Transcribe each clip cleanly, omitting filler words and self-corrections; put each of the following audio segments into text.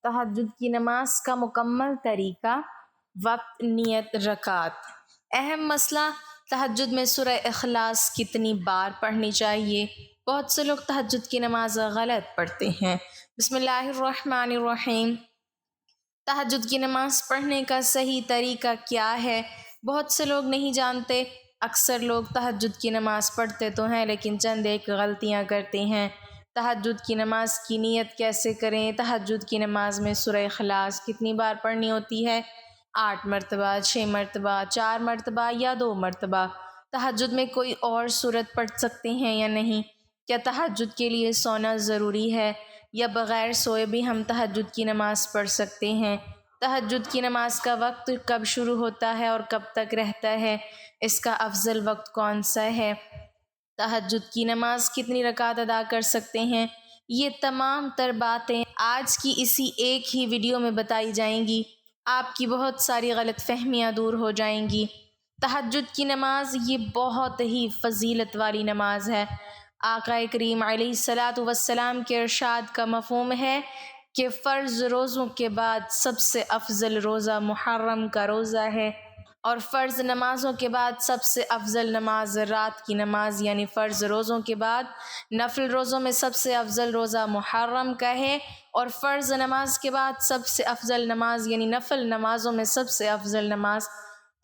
تہجد کی نماز کا مکمل طریقہ، وقت، نیت، رکعت۔ اہم مسئلہ، تہجد میں سورہ اخلاص کتنی بار پڑھنی چاہیے؟ بہت سے لوگ تہجد کی نماز غلط پڑھتے ہیں۔ بسم اللہ الرحمن الرحیم۔ تہجد کی نماز پڑھنے کا صحیح طریقہ کیا ہے؟ بہت سے لوگ نہیں جانتے۔ اکثر لوگ تہجد کی نماز پڑھتے تو ہیں لیکن چند ایک غلطیاں کرتے ہیں۔ تہجد کی نماز کی نیت کیسے کریں؟ تہجد کی نماز میں سورہ اخلاص کتنی بار پڑھنی ہوتی ہے؟ 8 مرتبہ، 6 مرتبہ، 4 مرتبہ یا 2 مرتبہ؟ تہجد میں کوئی اور سورت پڑھ سکتے ہیں یا نہیں؟ کیا تہجد کے لیے سونا ضروری ہے یا بغیر سوئے بھی ہم تہجد کی نماز پڑھ سکتے ہیں؟ تہجد کی نماز کا وقت کب شروع ہوتا ہے اور کب تک رہتا ہے؟ اس کا افضل وقت کون سا ہے؟ تہجد کی نماز کتنی رکعت ادا کر سکتے ہیں؟ یہ تمام تر باتیں آج کی اسی ایک ہی ویڈیو میں بتائی جائیں گی۔ آپ کی بہت ساری غلط فہمیاں دور ہو جائیں گی۔ تہجد کی نماز یہ بہت ہی فضیلت والی نماز ہے۔ آقا کریم علیہ الصلاۃ والسلام کے ارشاد کا مفہوم ہے کہ فرض روزوں کے بعد سب سے افضل روزہ محرم کا روزہ ہے، اور فرض نمازوں کے بعد سب سے افضل نماز رات کی نماز یعنی فرض روزوں کے بعد نفل روزوں میں سب سے افضل روزہ محرم کا ہے، اور فرض نماز کے بعد سب سے افضل نماز یعنی نفل نمازوں میں سب سے افضل نماز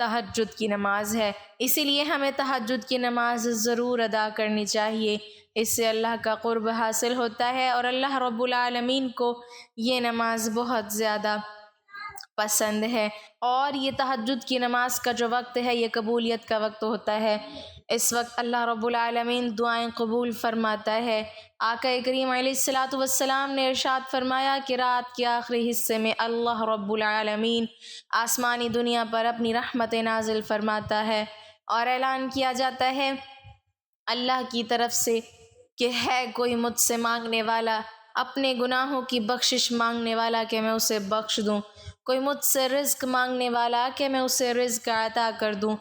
تہجد کی نماز ہے۔ اسی لیے ہمیں تہجد کی نماز ضرور ادا کرنی چاہیے۔ اس سے اللہ کا قرب حاصل ہوتا ہے اور اللہ رب العالمین کو یہ نماز بہت زیادہ پسند ہے۔ اور یہ تہجد کی نماز کا جو وقت ہے یہ قبولیت کا وقت ہوتا ہے۔ اس وقت اللہ رب العالمین دعائیں قبول فرماتا ہے۔ آقا کریم علیہ الصلاۃ والسلام نے ارشاد فرمایا کہ رات کے آخری حصے میں اللہ رب العالمین آسمانی دنیا پر اپنی رحمت نازل فرماتا ہے اور اعلان کیا جاتا ہے اللہ کی طرف سے کہ ہے کوئی مجھ سے مانگنے والا، اپنے گناہوں کی بخشش مانگنے والا کہ میں اسے بخش دوں، کوئی مجھ سے رزق مانگنے والا کہ میں اسے رزق عطا کر دوں،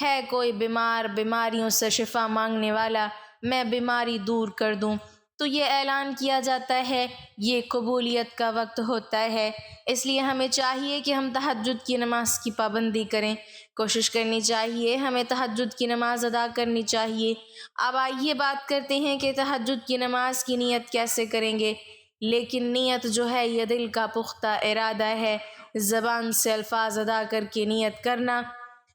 ہے کوئی بیمار بیماریوں سے شفا مانگنے والا میں بیماری دور کر دوں۔ تو یہ اعلان کیا جاتا ہے، یہ قبولیت کا وقت ہوتا ہے۔ اس لیے ہمیں چاہیے کہ ہم تہجد کی نماز کی پابندی کریں، کوشش کرنی چاہیے، ہمیں تہجد کی نماز ادا کرنی چاہیے۔ اب آئیے بات کرتے ہیں کہ تہجد کی نماز کی نیت کیسے کریں گے۔ لیکن نیت جو ہے یہ دل کا پختہ ارادہ ہے، زبان سے الفاظ ادا کر کے نیت کرنا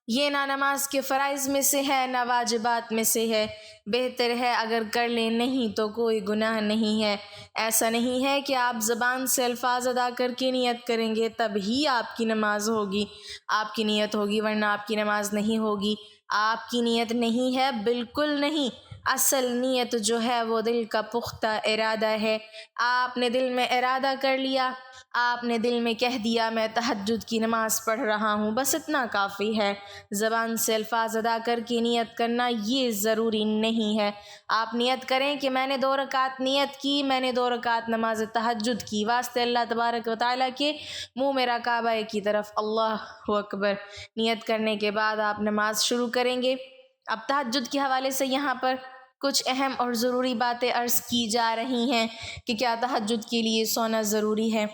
یہ نہ نماز کے فرائض میں سے ہے نہ واجبات میں سے ہے۔ بہتر ہے اگر کر لیں نہیں تو کوئی گناہ نہیں ہے۔ ایسا نہیں ہے کہ آپ زبان سے الفاظ ادا کر کے نیت کریں گے تب ہی آپ کی نماز ہوگی، آپ کی نیت ہوگی ورنہ آپ کی نماز نہیں ہوگی۔ آپ کی نیت نہیں ہے، بالکل نہیں۔ اصل نیت جو ہے وہ دل کا پختہ ارادہ ہے۔ آپ نے دل میں ارادہ کر لیا، آپ نے دل میں کہہ دیا میں تہجد کی نماز پڑھ رہا ہوں، بس اتنا کافی ہے۔ زبان سے الفاظ ادا کر کے نیت کرنا یہ ضروری نہیں ہے۔ آپ نیت کریں کہ میں نے 2 رکعت نیت کی، میں نے 2 رکعت نماز تہجد کی، واسطے اللہ تبارک و تعالیٰ کے، منہ میرا کعبہ کی طرف، اللہ اکبر۔ نیت کرنے کے بعد آپ نماز شروع کریں گے۔ اب تہجد کے حوالے سے یہاں پر کچھ اہم اور ضروری باتیں عرض کی جا رہی ہیں کہ کیا تہجد کے لیے سونا ضروری ہے۔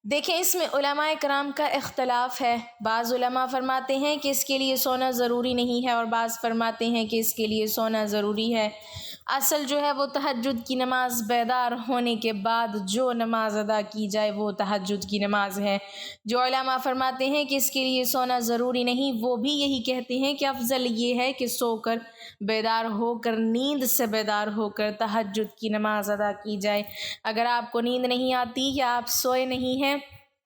دیکھیں اس میں علماء کرام کا اختلاف ہے۔ بعض علماء فرماتے ہیں کہ اس کے لیے سونا ضروری نہیں ہے اور بعض فرماتے ہیں کہ اس کے لیے سونا ضروری ہے۔ اصل جو ہے وہ تہجد کی نماز بیدار ہونے کے بعد جو نماز ادا کی جائے وہ تہجد کی نماز ہے۔ جو علماء فرماتے ہیں کہ اس کے لیے سونا ضروری نہیں وہ بھی یہی کہتے ہیں کہ افضل یہ ہے کہ سو کر بیدار ہو کر نیند سے بیدار ہو کر تہجد کی نماز ادا کی جائے۔ اگر آپ کو نیند نہیں آتی یا آپ سوئے نہیں ہیں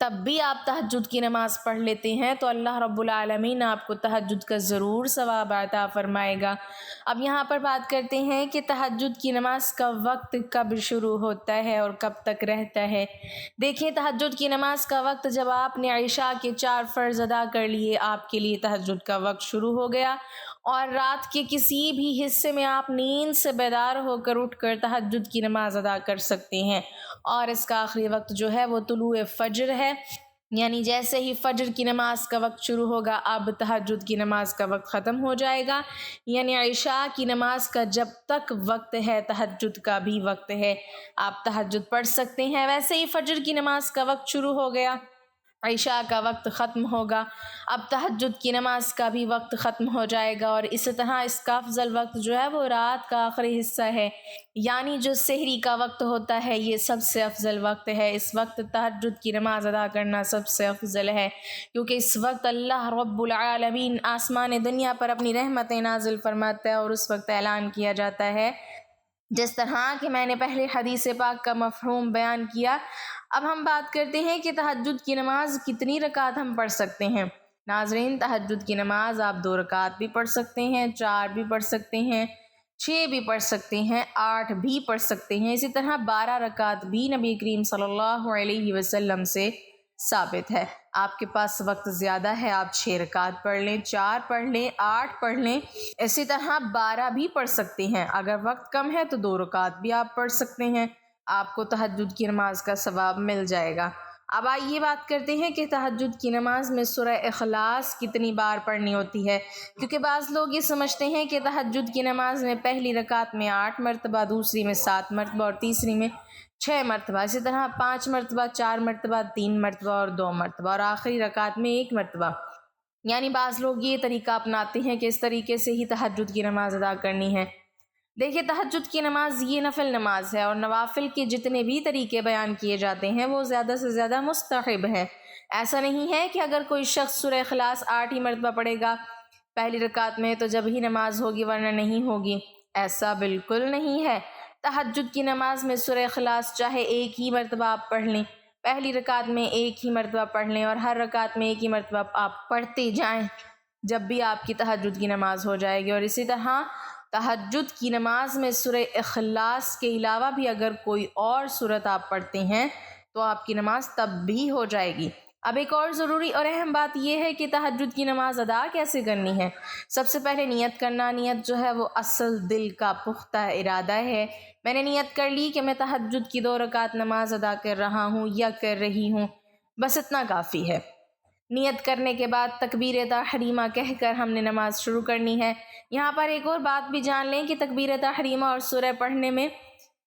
تب بھی آپ تہجد کی نماز پڑھ لیتے ہیں تو اللہ رب العالمین آپ کو تہجد کا ضرور ثواب عطا فرمائے گا۔ اب یہاں پر بات کرتے ہیں کہ تہجد کی نماز کا وقت کب شروع ہوتا ہے اور کب تک رہتا ہے۔ دیکھیں تہجد کی نماز کا وقت جب آپ نے عشاء کے 4 فرض ادا کر لیے آپ کے لیے تہجد کا وقت شروع ہو گیا، اور رات کے کسی بھی حصے میں آپ نیند سے بیدار ہو کر اٹھ کر تہجد کی نماز ادا کر سکتے ہیں، اور اس کا آخری وقت جو ہے وہ طلوع فجر ہے۔ یعنی جیسے ہی فجر کی نماز کا وقت شروع ہوگا اب تہجد کی نماز کا وقت ختم ہو جائے گا، یعنی عشاء کی نماز کا جب تک وقت ہے تہجد کا بھی وقت ہے، آپ تہجد پڑھ سکتے ہیں۔ ویسے ہی فجر کی نماز کا وقت شروع ہو گیا، عشاء کا وقت ختم ہوگا، اب تہجد کی نماز کا بھی وقت ختم ہو جائے گا، اور اسی طرح اس کا افضل وقت جو ہے وہ رات کا آخری حصہ ہے، یعنی جو سحری کا وقت ہوتا ہے یہ سب سے افضل وقت ہے۔ اس وقت تہجد کی نماز ادا کرنا سب سے افضل ہے، کیونکہ اس وقت اللہ رب العالمین آسمان دنیا پر اپنی رحمتیں نازل فرماتا ہے، اور اس وقت اعلان کیا جاتا ہے جس طرح کہ میں نے پہلے حدیث پاک کا مفہوم بیان کیا۔ اب ہم بات کرتے ہیں کہ تہجد کی نماز کتنی رکعت ہم پڑھ سکتے ہیں۔ ناظرین، تہجد کی نماز آپ 2 رکعت بھی پڑھ سکتے ہیں، 4 بھی پڑھ سکتے ہیں، 6 بھی پڑھ سکتے ہیں، 8 بھی پڑھ سکتے ہیں، اسی طرح 12 رکعت بھی نبی کریم صلی اللہ علیہ وسلم سے ثابت ہے۔ آپ کے پاس وقت زیادہ ہے، آپ 6 رکعت پڑھ لیں، 4 پڑھ لیں، 8 پڑھ لیں، اسی طرح 12 بھی پڑھ سکتے ہیں۔ اگر وقت کم ہے تو 2 رکعت بھی آپ پڑھ سکتے ہیں، آپ کو تہجد کی نماز کا ثواب مل جائے گا۔ اب آئیے بات کرتے ہیں کہ تہجد کی نماز میں سورہ اخلاص کتنی بار پڑھنی ہوتی ہے، کیونکہ بعض لوگ یہ سمجھتے ہیں کہ تہجد کی نماز میں پہلی رکعت میں 8 مرتبہ، دوسری میں 7 مرتبہ اور تیسری میں 6 مرتبہ، اسی طرح 5 مرتبہ، 4 مرتبہ، 3 مرتبہ اور 2 مرتبہ، اور آخری رکعت میں 1 مرتبہ۔ یعنی بعض لوگ یہ طریقہ اپناتے ہیں کہ اس طریقے سے ہی تہجد کی نماز ادا کرنی ہے۔ دیکھیے، تہجد کی نماز یہ نفل نماز ہے، اور نوافل کے جتنے بھی طریقے بیان کیے جاتے ہیں وہ زیادہ سے زیادہ مستحب ہیں۔ ایسا نہیں ہے کہ اگر کوئی شخص سورہ اخلاص 8 ہی مرتبہ پڑھے گا پہلی رکعت میں تو جب ہی نماز ہوگی ورنہ نہیں ہوگی، ایسا بالکل نہیں ہے۔ تہجد کی نماز میں سورہ اخلاص چاہے 1 ہی مرتبہ آپ پڑھ لیں، پہلی رکعت میں 1 ہی مرتبہ پڑھ لیں، اور ہر رکعت میں 1 ہی مرتبہ آپ پڑھتے جائیں، جب بھی آپ کی تہجد کی نماز ہو جائے گی۔ اور اسی طرح تہجد کی نماز میں سورہ اخلاص کے علاوہ بھی اگر کوئی اور سورت آپ پڑھتے ہیں تو آپ کی نماز تب بھی ہو جائے گی۔ اب ایک اور ضروری اور اہم بات یہ ہے کہ تہجد کی نماز ادا کیسے کرنی ہے۔ سب سے پہلے نیت کرنا، نیت جو ہے وہ اصل دل کا پختہ ارادہ ہے۔ میں نے نیت کر لی کہ میں تہجد کی 2 رکعت نماز ادا کر رہا ہوں یا کر رہی ہوں، بس اتنا کافی ہے۔ نیت کرنے کے بعد تکبیر تحریمہ کہہ کر ہم نے نماز شروع کرنی ہے۔ یہاں پر ایک اور بات بھی جان لیں کہ تکبیر تحریمہ اور سورہ پڑھنے میں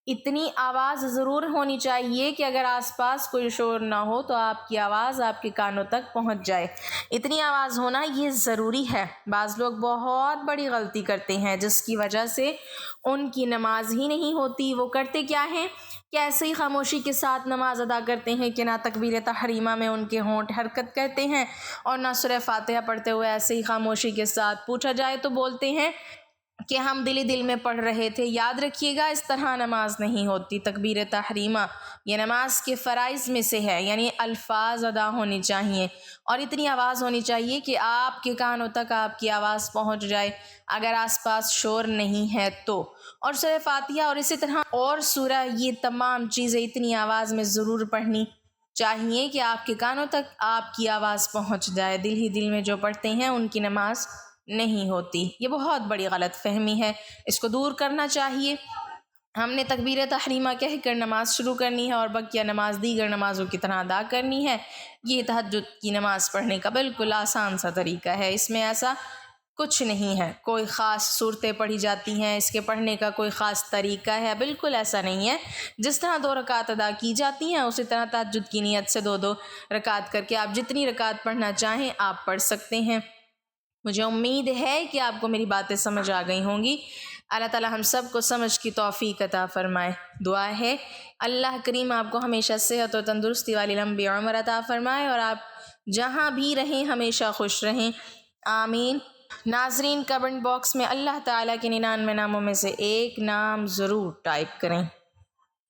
اتنی آواز ضرور ہونی چاہیے کہ اگر آس پاس کوئی شور نہ ہو تو آپ کی آواز آپ کے کانوں تک پہنچ جائے، اتنی آواز ہونا یہ ضروری ہے۔ بعض لوگ بہت بڑی غلطی کرتے ہیں جس کی وجہ سے ان کی نماز ہی نہیں ہوتی۔ وہ کرتے کیا ہیں کہ ایسے ہی خاموشی کے ساتھ نماز ادا کرتے ہیں کہ نہ تکبیر تحریمہ میں ان کے ہونٹ حرکت کرتے ہیں اور نہ سورہ فاتحہ پڑھتے ہوئے ایسے ہی خاموشی کے ساتھ پوچھا جائے تو بولتے ہیں کہ ہم دل میں پڑھ رہے تھے۔ یاد رکھیے گا، اس طرح نماز نہیں ہوتی۔ تکبیر تحریمہ یہ نماز کے فرائض میں سے ہے، یعنی الفاظ ادا ہونے چاہیے اور اتنی آواز ہونی چاہیے کہ آپ کے کانوں تک آپ کی آواز پہنچ جائے اگر آس پاس شور نہیں ہے تو۔ اور سورہ فاتحہ اور اسی طرح اور سورہ، یہ تمام چیزیں اتنی آواز میں ضرور پڑھنی چاہیے کہ آپ کے کانوں تک آپ کی آواز پہنچ جائے۔ دل ہی دل میں جو پڑھتے ہیں ان کی نماز نہیں ہوتی۔ یہ بہت بڑی غلط فہمی ہے، اس کو دور کرنا چاہیے۔ ہم نے تکبیر تحریمہ کہہ کر نماز شروع کرنی ہے اور بقیہ نماز دیگر نمازوں کی طرح ادا کرنی ہے۔ یہ تہجد کی نماز پڑھنے کا بالکل آسان سا طریقہ ہے، اس میں ایسا کچھ نہیں ہے کوئی خاص صورتیں پڑھی جاتی ہیں، اس کے پڑھنے کا کوئی خاص طریقہ ہے، بالکل ایسا نہیں ہے۔ جس طرح 2 رکعت ادا کی جاتی ہیں اسی طرح تہجد کی نیت سے 2 رکعت کر کے آپ جتنی رکعت پڑھنا چاہیں آپ پڑھ سکتے ہیں۔ مجھے امید ہے کہ آپ کو میری باتیں سمجھ آ گئی ہوں گی۔ اللہ تعالی ہم سب کو سمجھ کی توفیق عطا فرمائے۔ دعا ہے اللہ کریم آپ کو ہمیشہ صحت و تندرستی والی لمبی عمر عطا فرمائے اور آپ جہاں بھی رہیں ہمیشہ خوش رہیں، آمین۔ ناظرین، کمنٹ باکس میں اللہ تعالیٰ کے 99 ناموں میں سے ایک نام ضرور ٹائپ کریں۔